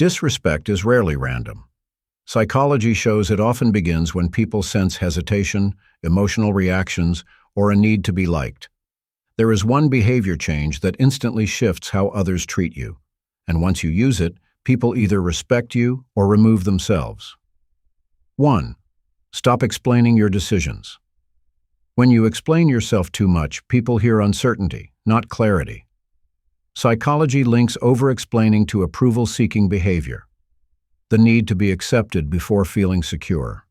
Disrespect is rarely random. Psychology shows it often begins when people sense hesitation, emotional reactions, or a need to be liked. There is one behavior change that instantly shifts how others treat you, and once you use it, people either respect you or remove themselves. 1. Stop explaining your decisions. When you explain yourself too much, people hear uncertainty, not clarity. Psychology links over-explaining to approval-seeking behavior, the need to be accepted before feeling secure.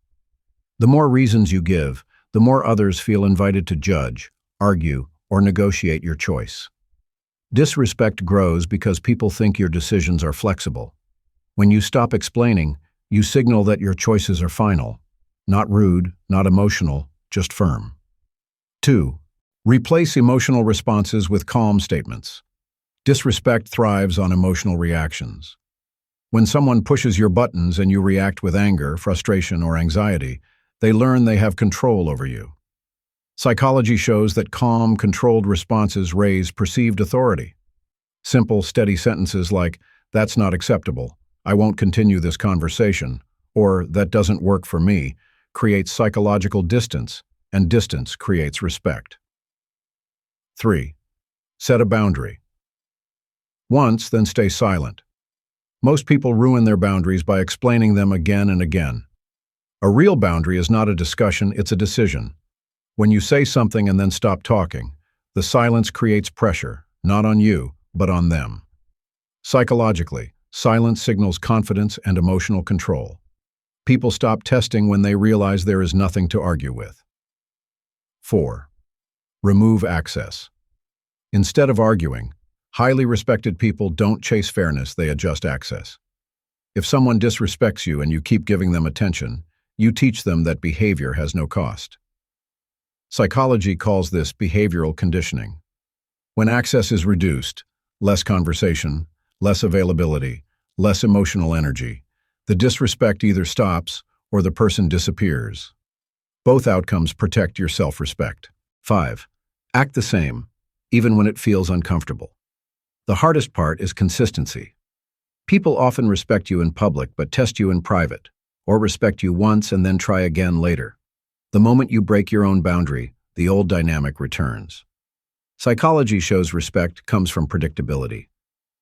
The more reasons you give, the more others feel invited to judge, argue, or negotiate your choice. Disrespect grows because people think your decisions are flexible. When you stop explaining, you signal that your choices are final, not rude, not emotional, just firm. 2. Replace emotional responses with calm statements. Disrespect thrives on emotional reactions. When someone pushes your buttons and you react with anger, frustration, or anxiety, they learn they have control over you. Psychology shows that calm, controlled responses raise perceived authority. Simple, steady sentences like, "That's not acceptable," "I won't continue this conversation," or "That doesn't work for me," create psychological distance, and distance creates respect. 3. Set a boundary. Once, then stay silent. Most people ruin their boundaries by explaining them again and again. A real boundary is not a discussion, it's a decision. When you say something and then stop talking, the silence creates pressure, not on you, but on them. Psychologically, silence signals confidence and emotional control. People stop testing when they realize there is nothing to argue with. 4. Remove access. Instead of arguing, highly respected people don't chase fairness, they adjust access. If someone disrespects you and you keep giving them attention, you teach them that behavior has no cost. Psychology calls this behavioral conditioning. When access is reduced, less conversation, less availability, less emotional energy, the disrespect either stops or the person disappears. Both outcomes protect your self-respect. 5. Act the same, even when it feels uncomfortable. The hardest part is consistency. People often respect you in public but test you in private, or respect you once and then try again later. The moment you break your own boundary, the old dynamic returns. Psychology shows respect comes from predictability.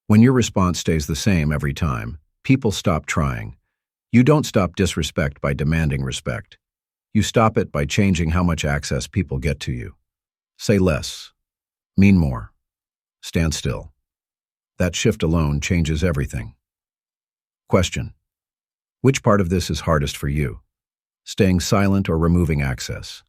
When your response stays the same every time, people stop trying. You don't stop disrespect by demanding respect. You stop it by changing how much access people get to you. Say less. Mean more. Stand still. That shift alone changes everything. Question: which part of this is hardest for you? Staying silent or removing access?